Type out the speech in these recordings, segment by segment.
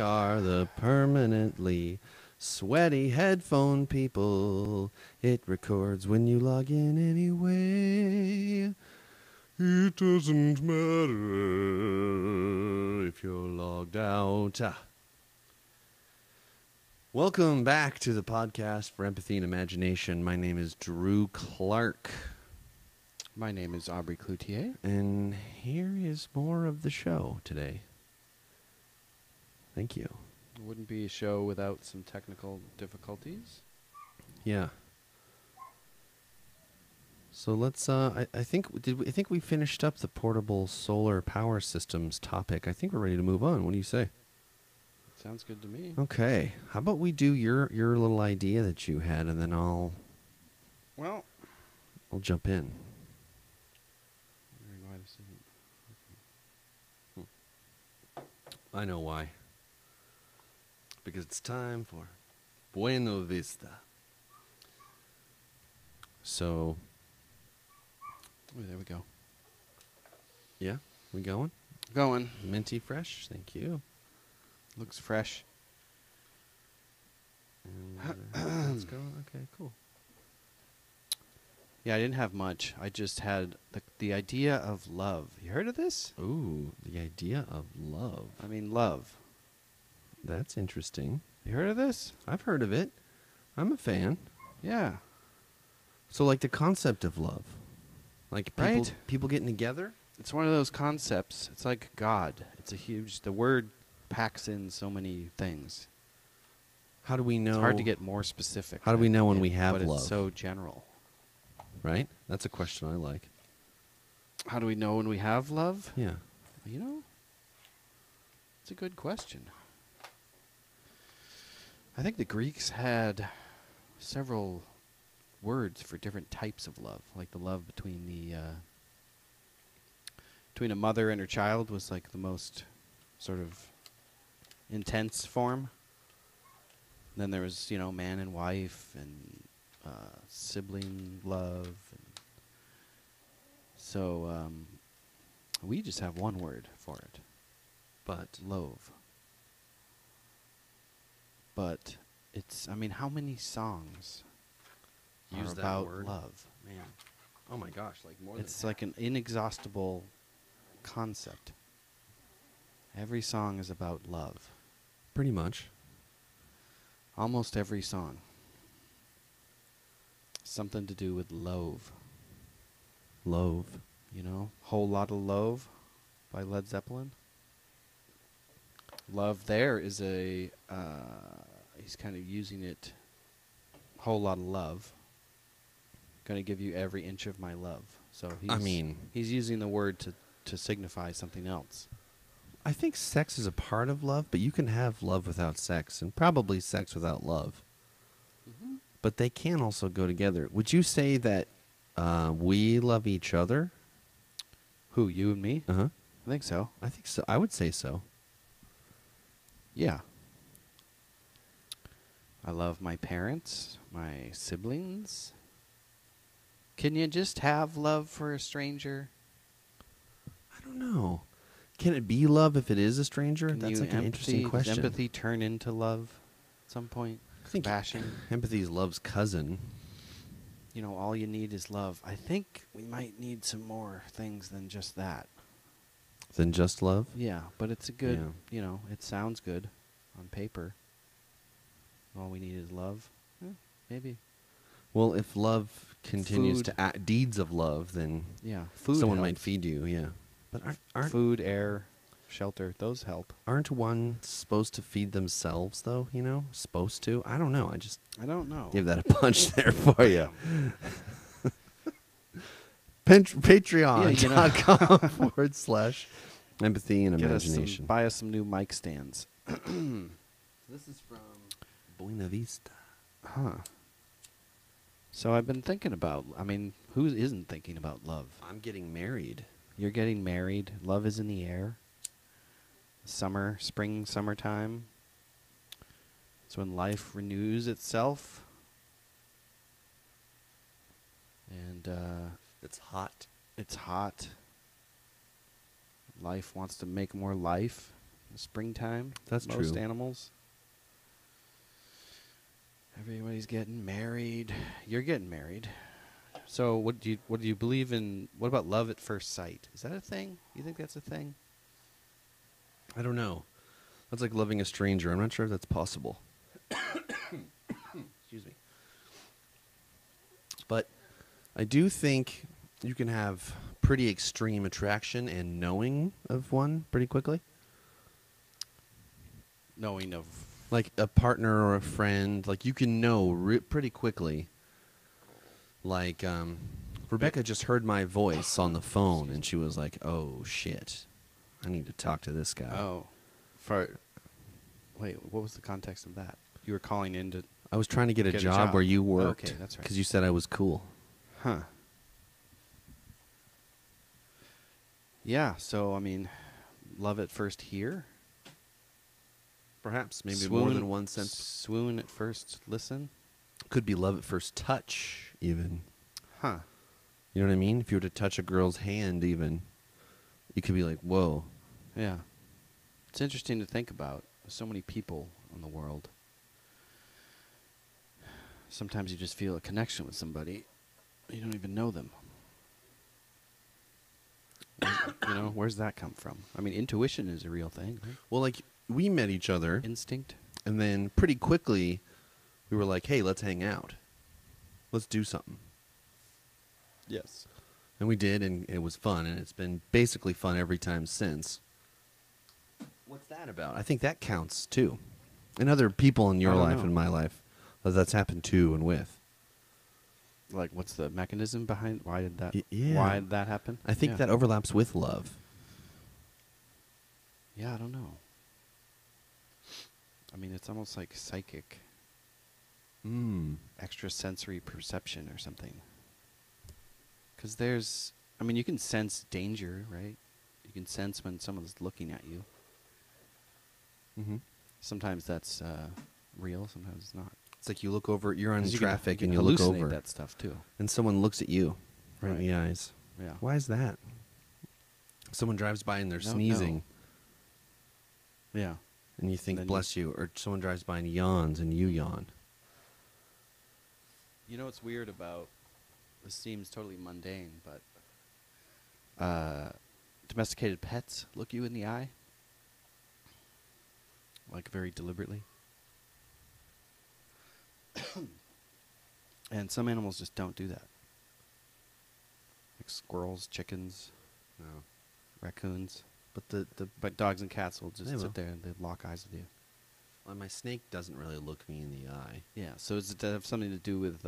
are the permanently sweaty headphone people. It records when you log in anyway. It doesn't matter if you're logged out. Welcome back to the podcast for Empathy and Imagination. My name is Drew Clark. My name is Aubrey Cloutier. And here is more of the show today. Thank you. It wouldn't be a show without some technical difficulties. Yeah. So let's. I think we finished up the portable solar power systems topic. I think we're ready to move on. What do you say? Sounds good to me. Okay. How about we do your little idea that you had, and then I'll jump in. I know why. Because it's time for Buena Vista. So. Oh, there we go. Yeah, we going? Going. Minty fresh. Thank you. Looks fresh. And, let's go. Okay, cool. Yeah, I didn't have much. I just had the idea of love. You heard of this? Ooh, the idea of love. I mean, love. That's interesting. You heard of this? I've heard of it. I'm a fan. Yeah. So, like the concept of love, like Right? people getting together. It's one of those concepts. It's like God. It's a huge. The word packs in so many things. How do we know? It's hard to get more specific. How do we know when we have but love? It's so general. Right? That's a question I like. How do we know when we have love? Yeah. You know, it's a good question. I think the Greeks had several words for different types of love, like the love between a mother and her child was like the most sort of intense form. Then there was, man and wife and sibling love. And so we just have one word for it. But Love. But it's, how many songs use are that about word. love? Man, oh my gosh, like more. It's like an inexhaustible concept. Every song is about love. Pretty much. Almost every song. Something to do with love. Love. Whole Lot of Love by Led Zeppelin. Love there is he's kind of using it, whole lot of love. Going to give you every inch of my love. So he's using the word to signify something else. I think sex is a part of love, but you can have love without sex, and probably sex without love. Mm-hmm. But they can also go together. Would you say that we love each other? Who, you and me? Uh-huh. I think so. I think so. I would say so. Yeah. I love my parents, my siblings. Can you just have love for a stranger? I don't know. Can it be love if it is a stranger? Can That's you like an interesting question. Does empathy turn into love at some point? I think Compassion. empathy is love's cousin. All you need is love. I think we might need some more things than just that. Than just love? Yeah, but it's a good, it sounds good on paper. All we need is love. Maybe. Well, if love continues Food. to act deeds of love, then Yeah, food someone helps. might feed you, yeah. But aren't Food, air, shelter, those help. aren't one supposed to feed themselves, though, Supposed to? I don't know. I just I don't know. give that a punch there for you. Patreon.com/empathy and imagination. Buy us some new mic stands. This is from Buena Vista. Huh. So I've been thinking about, who isn't thinking about love? I'm getting married. You're getting married. Love is in the air. Summertime. It's when life renews itself. And It's hot. it's hot. Life wants to make more life. springtime. That's most true. animals. Everybody's getting married. You're getting married. So what do you believe in? What about love at first sight? Is that a thing? You think that's a thing? I don't know. That's like loving a stranger. I'm not sure if that's possible. Excuse me. But I do think you can have pretty extreme attraction and knowing of one pretty quickly. Knowing of Like a partner or a friend, like you can know pretty quickly. Like Rebecca just heard my voice on the phone, and she was like, "Oh shit, I need to talk to this guy." oh, wait, what was the context of that? You were calling in to I was trying to get a job where you worked. Okay, that's right. Because you said I was cool. Huh. Yeah, so I mean, love at first hear? Perhaps maybe more than one sense. Swoon at first listen? Could be love at first touch, even. Huh. You know what I mean? If you were to touch a girl's hand, even, you could be like, "Whoa." Yeah. It's interesting to think about. There's so many people in the world. Sometimes you just feel a connection with somebody. You don't even know them. Where's that come from? I mean, intuition is a real thing, right? Well, like, we met each other, Instinct? and then pretty quickly, we were like, "Hey, let's hang out. Let's do something." Yes. And we did, and it was fun, and it's been basically fun every time since. What's that about? I think that counts, too. And other people in your I don't life know. and my life that's happened to and with. Like, what's the mechanism behind? Why did that? Yeah. Why did that happen? I think Yeah. that overlaps with love. Yeah, I don't know. I mean, it's almost like psychic, extrasensory perception or something. Because you can sense danger, right? You can sense when someone's looking at you. Mm-hmm. Sometimes that's real, sometimes it's not. It's like you look over, you're on 'Cause you traffic, can and you look hallucinate over, that stuff too. and someone looks at you right in Right. the eyes. Yeah. Why is that? Someone drives by and they're Don't sneezing, Yeah. and you think, Then "Bless you," or someone drives by and yawns, and you yawn. You know what's weird about this? Seems totally mundane, but domesticated pets look you in the eye, like very deliberately. And some animals just don't do that. Like squirrels, chickens, No. raccoons. But But dogs and cats will just They will. sit there and they lock eyes with you. well, my snake doesn't really look me in the eye. Yeah, so does it have something to do with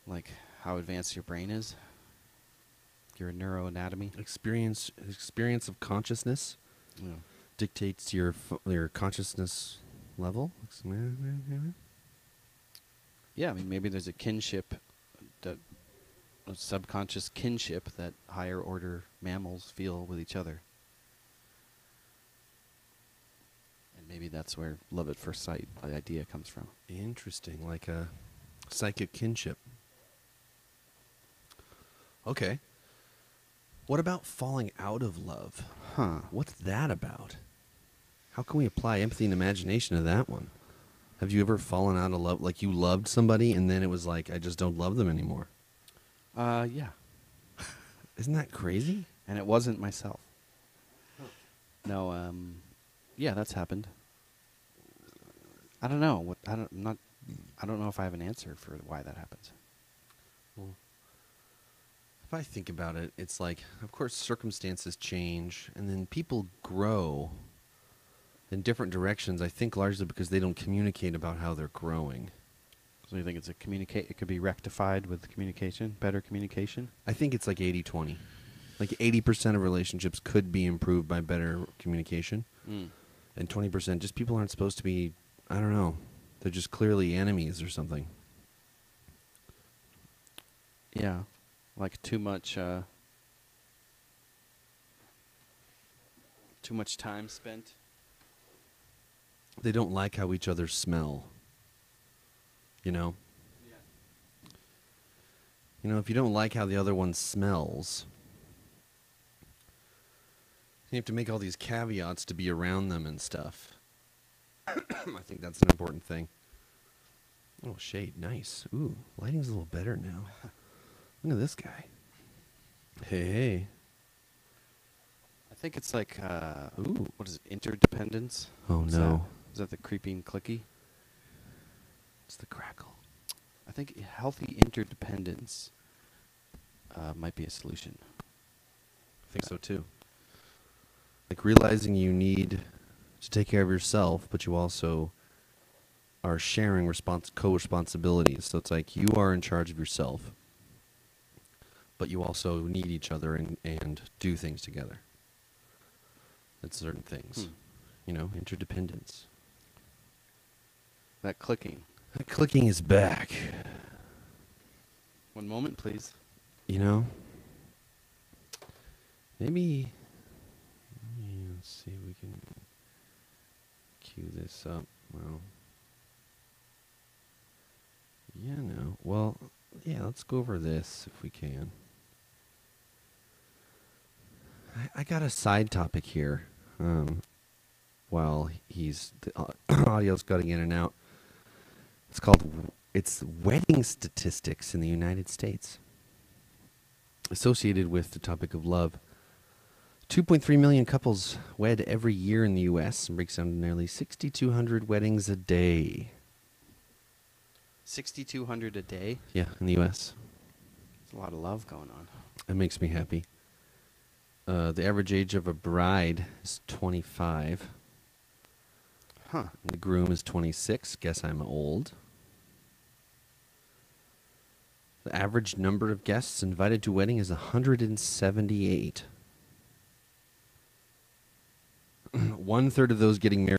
like how advanced your brain is? Your neuroanatomy? Experience of consciousness Yeah. dictates your consciousness level. Yeah, I mean, maybe there's a kinship, a subconscious kinship that higher order mammals feel with each other. And maybe that's where love at first sight, the idea comes from. Interesting, like a psychic kinship. Okay. What about falling out of love? Huh. What's that about? How can we apply empathy and imagination to that one? Have you ever fallen out of love? Like you loved somebody and then it was like, I just don't love them anymore. Yeah. Isn't that crazy? And it wasn't myself. No, yeah, that's happened. I don't know. I don't know if I have an answer for why that happens. Well, if I think about it, it's like, of course, circumstances change, and then people grow in different directions. I think largely because they don't communicate about how they're growing. So you think it's it could be rectified with communication, better communication? I think it's like 80-20. Like 80% of relationships could be improved by better communication, and 20% just people aren't supposed to be, I don't know, they're just clearly enemies or something. Yeah. Like too much time spent. They don't like how each other smell. You know? Yeah. You know, if you don't like how the other one smells, You have to make all these caveats to be around them and stuff. I think that's an important thing. Oh, shade. Nice. Ooh, lighting's a little better now. Look at this guy. Hey, hey. I think it's like, ooh, what is it, interdependence? Oh, no. Is that the creeping clicky? It's the crackle. I think healthy interdependence might be a solution. I think so, too. Like realizing you need to take care of yourself, but you also are sharing co-responsibilities. So it's like you are in charge of yourself, but you also need each other and do things together. That's certain things. You know, interdependence. That clicking. That clicking is back. One moment, please. You know, maybe let's see if we can cue this up. Well, yeah, no. Well, yeah, let's go over this if we can. I got a side topic here. While the audio's cutting in and out. It's wedding statistics in the United States. Associated with the topic of love. 2.3 million couples wed every year in the U.S. and breaks down to nearly 6,200 weddings a day. 6,200 a day? Yeah, in the U.S. There's a lot of love going on. That makes me happy. The average age of a bride is 25. Huh. And the groom is 26. Guess I'm old. The average number of guests invited to a wedding is 178. 1/3 of those getting married.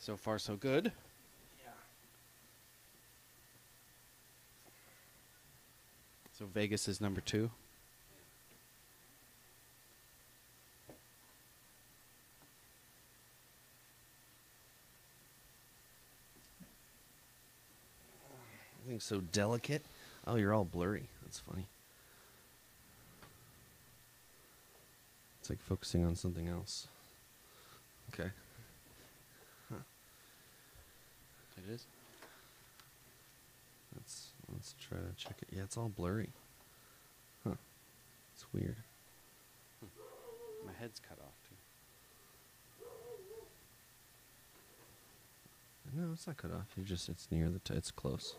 So far, so good. Yeah. So Vegas is number 2. Everything's so delicate. Oh, you're all blurry. That's funny. It's like focusing on something else. Okay. Huh. It is? Let's try to check it. Yeah, it's all blurry. Huh. It's weird. My head's cut off, too. No, it's not cut off. It's near it's close.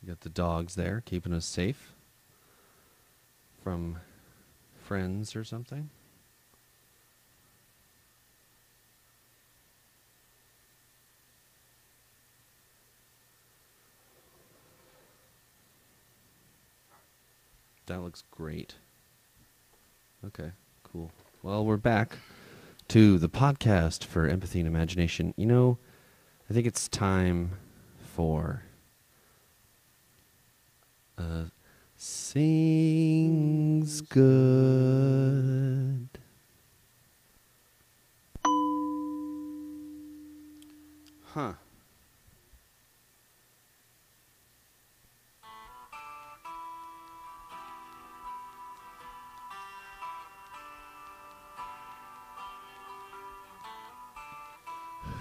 You got the dogs there keeping us safe from friends or something. That looks great. Okay, cool. Well, we're back to the podcast for Empathy and Imagination. You know, I think it's time for Sings Good. Huh.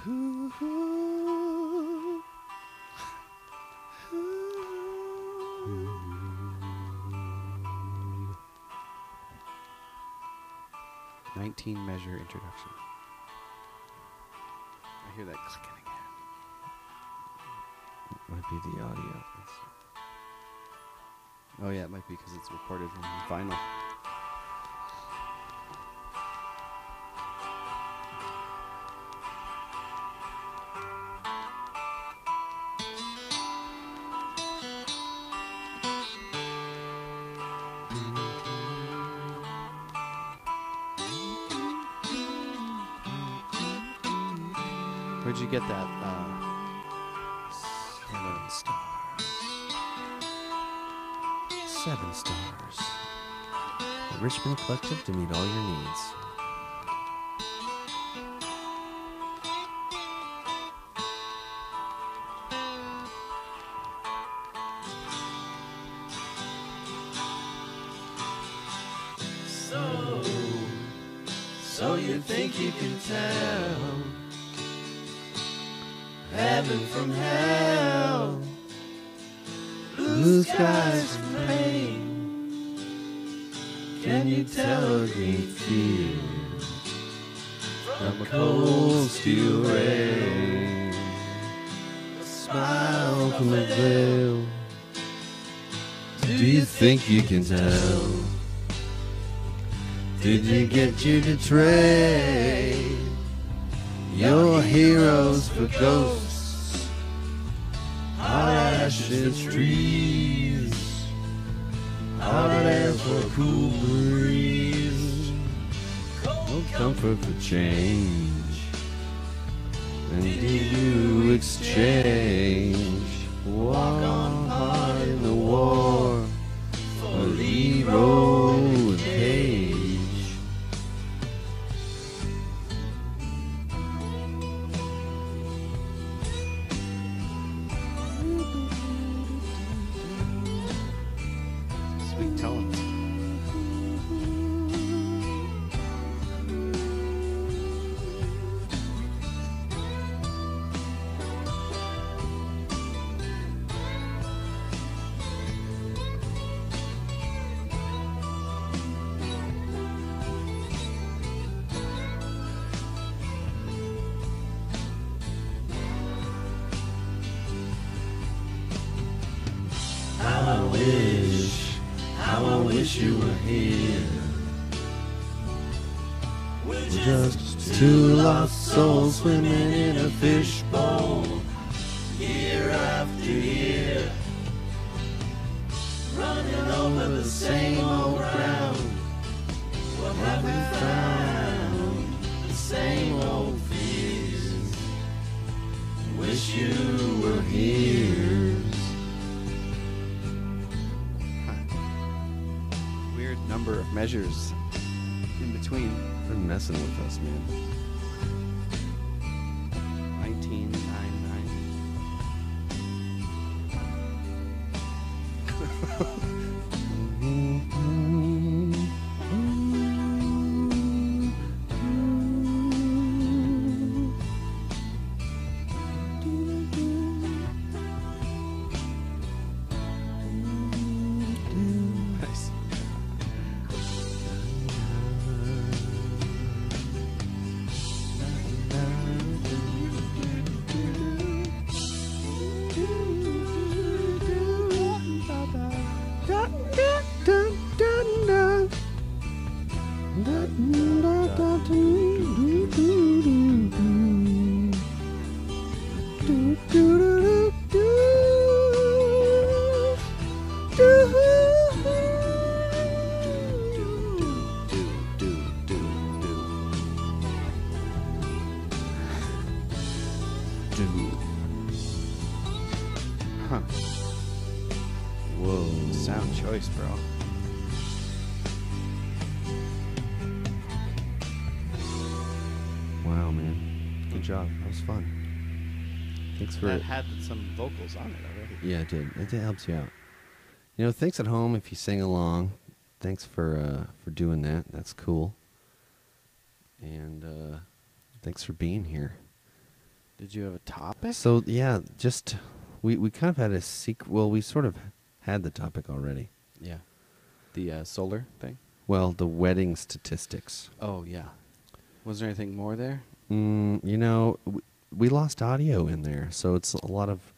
Ooh. 19-measure introduction. I hear that clicking again. Might be the audio. Oh yeah, it might be because it's recorded on vinyl. Where'd you get that? 7 stars. 7 stars. The Richmond Collective to meet all your needs. So you think you can tell heaven from hell, blue skies from rain? Can you tell a green field from a cold steel rain? A smile from a veil. Do you think you can tell? Did you get you to trade your heroes for ghosts, hot ashes, trees, hot air for a cool breeze, cold comfort for change? And did you exchange walk on part in the war for Leroy and Page? Sweet tones. How I wish you were here. We're just two lost souls swimming in a fishbowl, year after year, running over the same old ground. What have we found? measures in between. They're messing with us, man. 1999. Nice. Huh. Whoa. Sound choice, bro. Wow, man. Good job. That was fun. Thanks for That had some vocals on it already. Yeah, it did. It helps you out. You know, thanks at home if you sing along. Thanks for doing that. That's cool. And thanks for being here. Did you have a topic? So yeah, just we kind of had a secret. Well, we sort of had the topic already. Yeah. The solar thing? Well, the wedding statistics. Oh, yeah. Was there anything more there? You know, we lost audio in there, so it's a lot of.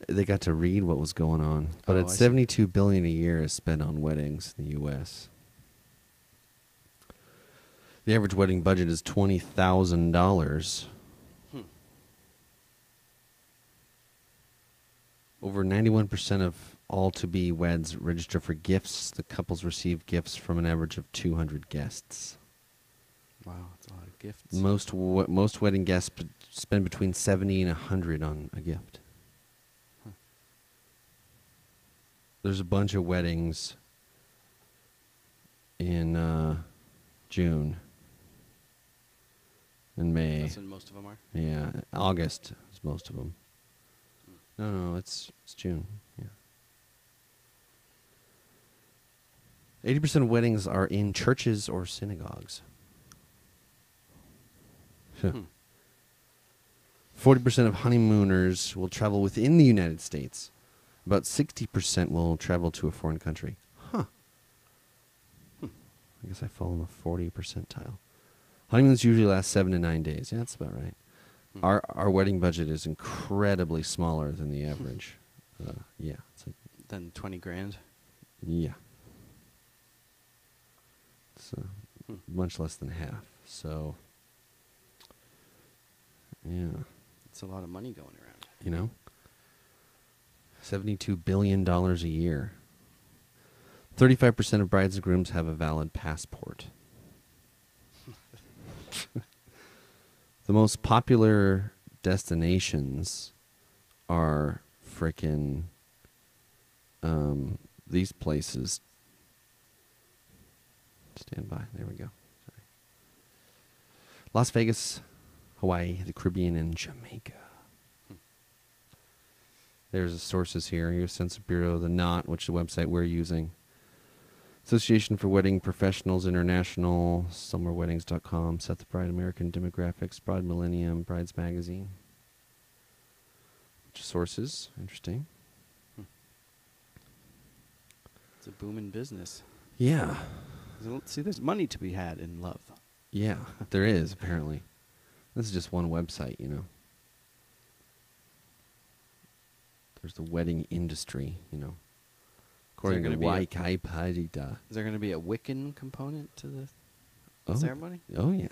They got to read what was going on, but Oh, it's I see. $72 billion a year is spent on weddings in the U.S. The average wedding budget is $20,000. Over 91% of all to-be weds register for gifts. The couples receive gifts from an average of 200 guests. Wow, that's a lot of gifts. Most wedding guests spend between 70 and 100 on a gift. Huh. There's a bunch of weddings in June and May. That's when most of them are? Yeah, August is most of them. No, it's June. Yeah. 80% of weddings are in churches or synagogues. 40% of honeymooners will travel within the United States. About 60% will travel to a foreign country. Huh. I guess I fall in the 40 percentile. Honeymoons usually last 7 to 9 days. Yeah, that's about right. Our wedding budget is incredibly smaller than the average. Yeah. Then 20 grand? Yeah. It's much less than half. So, yeah. It's a lot of money going around. You know? $72 billion a year. 35% of brides and grooms have a valid passport. The most popular destinations are frickin' these places. Stand by. There we go. Sorry. Las Vegas, Hawaii, the Caribbean, and Jamaica. There's the sources here. Here's Census Bureau, the Knot, which is the website we're using. Association for Wedding Professionals International, summerweddings.com, Set the Bride American Demographics, Bride Millennium, Brides Magazine. Bunch of sources. Interesting. It's a booming business. Yeah. See, there's money to be had in love. Yeah, there is, apparently. This is just one website, you know. There's the wedding industry, you know. According to Wikipedia. Is there going to be a Wiccan component to the Oh. ceremony? Oh, yeah.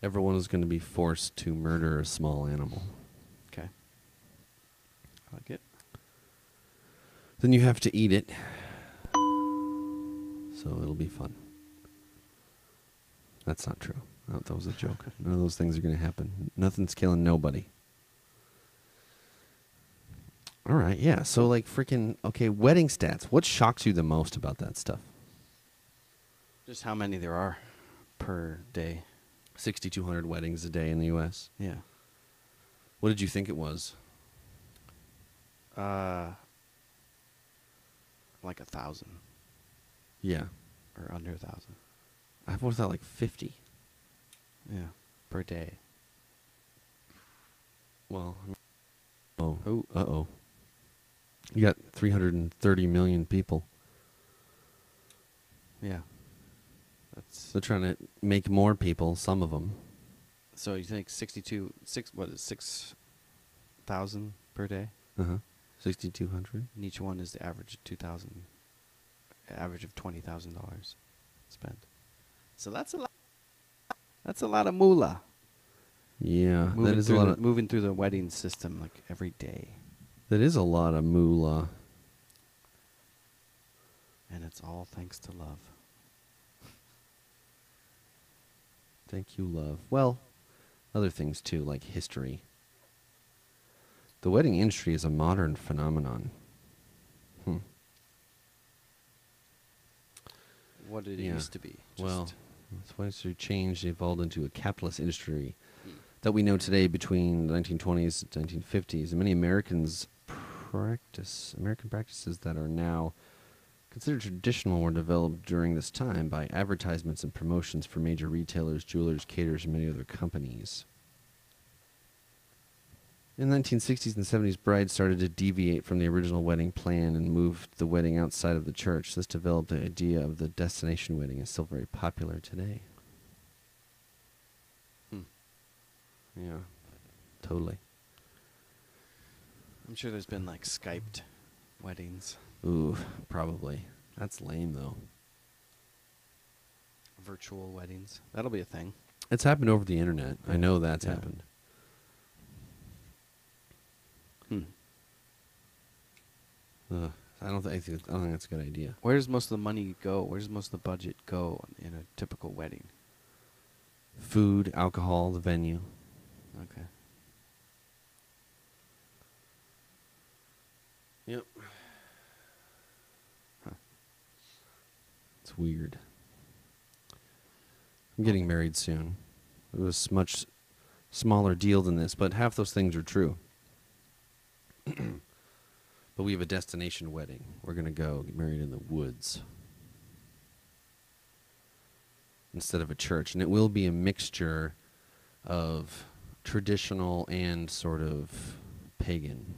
Everyone is going to be forced to murder a small animal. Okay. I like it. Then you have to eat it. So it'll be fun. That's not true. Oh, that was a joke. None of those things are going to happen. Nothing's killing nobody. All right, yeah. So, like, freaking, okay, wedding stats. What shocks you the most about that stuff? Just how many there are per day. 6,200 weddings a day in the U.S. Yeah. What did you think it was? Like 1,000. Yeah. Or under 1,000. I thought like 50. Yeah. Per day. Well, oh. Oh. Uh-oh. You got 330 million people. Yeah. That's They're trying to make more people, some of them. so you think 6,000 per day? Uh-huh. 6,200. And each one is the average of 2,000, average of $20,000 spent. So that's a lot. That's a lot of moolah. Yeah, that is a lot of moving through the wedding system like every day, that is a lot of moolah. and it's all thanks to love. Thank you, love. Well, other things too, like history. The wedding industry is a modern phenomenon. What did it Yeah. used to be? Well, that's why it's changed, evolved into a capitalist industry that we know today between the 1920s and 1950s. And many American practices that are now considered traditional were developed during this time by advertisements and promotions for major retailers, jewelers, caterers, and many other companies. In the 1960s and 70s, brides started to deviate from the original wedding plan and moved the wedding outside of the church. This developed the idea of the destination wedding. Is still very popular today. Yeah, totally. I'm sure there's been like Skyped weddings, Ooh, probably. That's lame, though. virtual weddings. That'll be a thing. It's happened over the internet. I know that's Yeah. happened. I don't think that's a good idea. Where does most of the money go? Where does most of the budget go in a typical wedding? Food, alcohol, the venue. Okay. Yep. It's weird. I'm getting married soon. It was much smaller deal than this, but half those things are true. But we have a destination wedding. We're going to go get married in the woods instead of a church. And it will be a mixture of traditional and sort of pagan.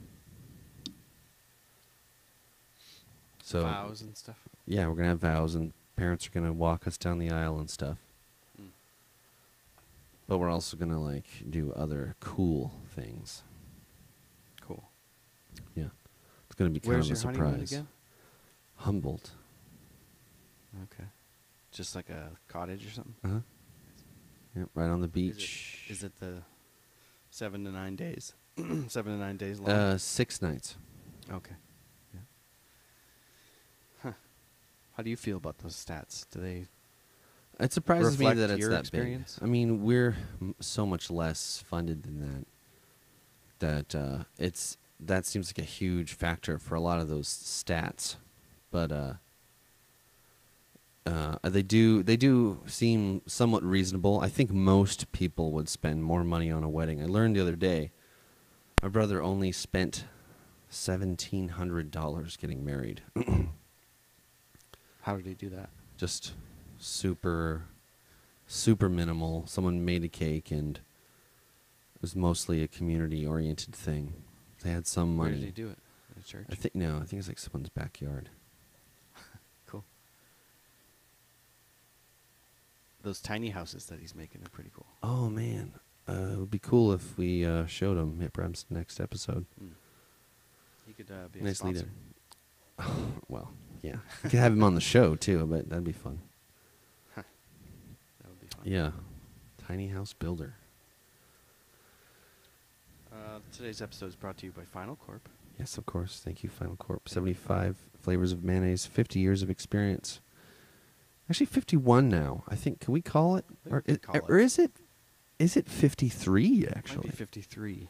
So Vows and stuff. yeah, we're going to have vows, and parents are going to walk us down the aisle and stuff. But we're also going to, like, do other cool things. Cool. Yeah. It's going to be kind Where's of a your honeymoon surprise. again? Humboldt. Okay. Just like a cottage or something? Uh-huh. Yep, right on the beach. Is it the 7 to 9 days? 7 to 9 days long? 6 nights. Okay. Yeah. Huh. How do you feel about those stats? Do they It surprises me reflect that it's your that experience? big. I mean, we're so much less funded than that. That seems like a huge factor for a lot of those stats. But they do seem somewhat reasonable. I think most people would spend more money on a wedding. I learned the other day, my brother only spent $1,700 getting married. How did he do that? Just super minimal. Someone made a cake, and it was mostly a community-oriented thing. They had some money. Where did he do it? In a church? I think it's like someone's backyard. Cool. Those tiny houses that he's making are pretty cool. Oh man, it would be cool if we showed them. Perhaps next episode. He could be a Nice sponsor. leader. Well, yeah, we could have him on the show too. But that'd be fun. That would be fun. Yeah, tiny house builder. Today's episode is brought to you by Final Corp. Yes, of course. Thank you, Final Corp. 75 flavors of mayonnaise, 50 years of experience. Actually, 51 now. I think. Can we call it? I think we can call Or it. is it 53 Might actually? be 53.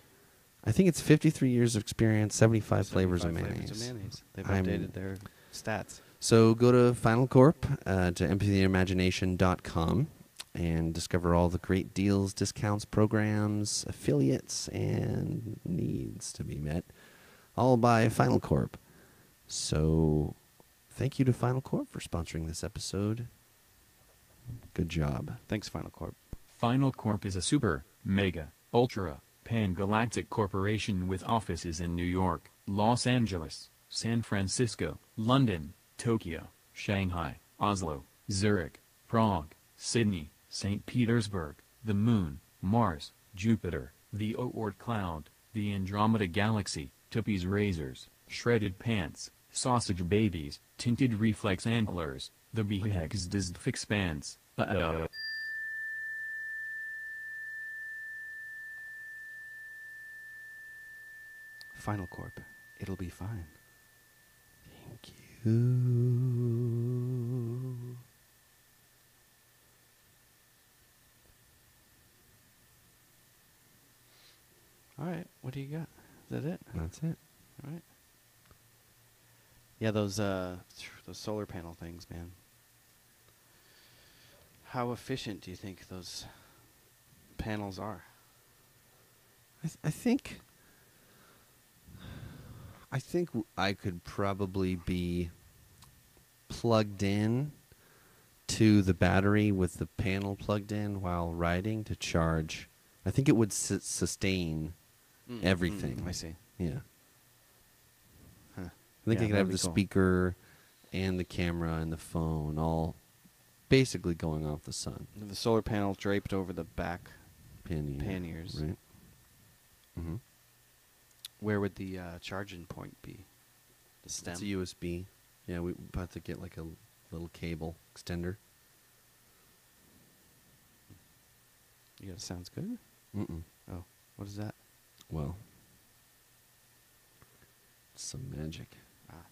I think it's 53 years of experience, 75 flavors of mayonnaise. Flavors of mayonnaise. They've updated their stats. So go to Final Corp, to empathyimagination.com, and discover all the great deals, discounts, programs, affiliates, and needs to be met, all by Final Corp. So thank you to Final Corp for sponsoring this episode. Good job. Thanks, Final Corp. Final Corp is a super, mega, ultra, pan-galactic corporation with offices in New York, Los Angeles, San Francisco, London, Tokyo, Shanghai, Oslo, Zurich, Prague, Sydney, St. Petersburg, the Moon, Mars, Jupiter, the Oort Cloud, the Andromeda Galaxy, Tuppy's Razors, Shredded Pants, Sausage Babies, Tinted Reflex Antlers, the Behexdized Fix Pants, Final Corp. It'll be fine. Thank you. All right. What do you got? Is that it? That's it. All right. Yeah, those solar panel things, man. How efficient do you think those panels are? I think I could probably be plugged in to the battery with the panel plugged in while riding to charge. I think it would sustain everything. I see. Yeah. Huh. I think I could have the cool. speaker and the camera and the phone all basically going off the sun. The solar panel draped over the back Panniers. panniers. Right. Mm-hmm. Where would the charging point be? The stem? It's a USB. Yeah, we about to get like a little cable extender. Yeah, it sounds good. Mm-mm. Oh, what is that? Well, some magic. Ah.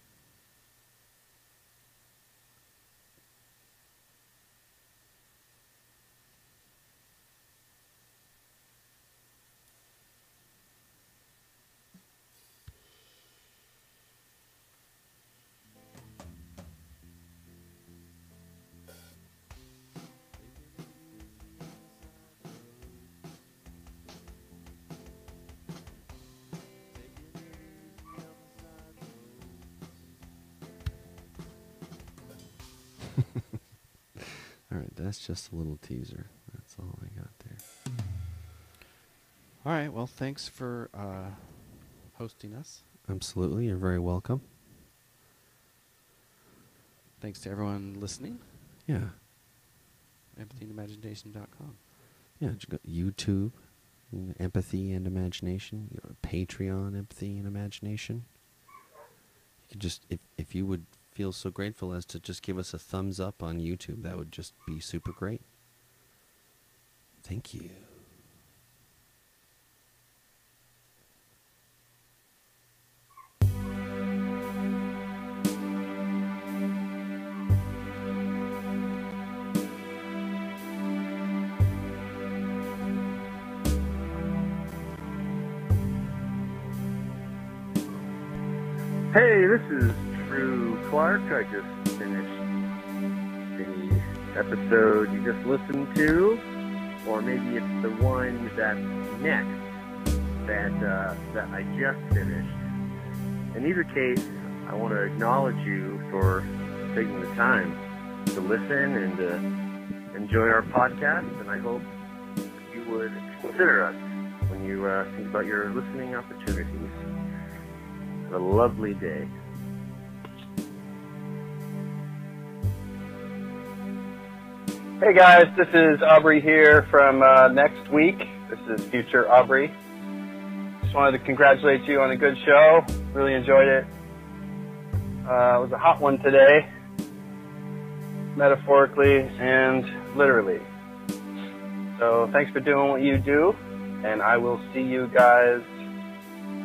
All right, that's just a little teaser. That's all I got there. All right. Well, thanks for hosting us. Absolutely, you're very welcome. Thanks to everyone listening. Yeah, EmpathyandImagination.com. yeah. Just go YouTube, Empathy and Imagination. You know, Patreon, Empathy and Imagination. You could just, if you would feel so grateful as to just give us a thumbs up on YouTube, that would just be super great. Thank you. Hey, this is Drew Clark. I just finished the episode you just listened to, or maybe it's the one that's next that I just finished. In either case, I want to acknowledge you for taking the time to listen and to enjoy our podcast, and I hope you would consider us when you think about your listening opportunities. Have a lovely day. Hey guys, this is Aubrey here from next week. This is future Aubrey. Just wanted to congratulate you on a good show. Really enjoyed it. It was a hot one today, metaphorically and literally. So thanks for doing what you do, and I will see you guys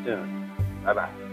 soon. Bye-bye.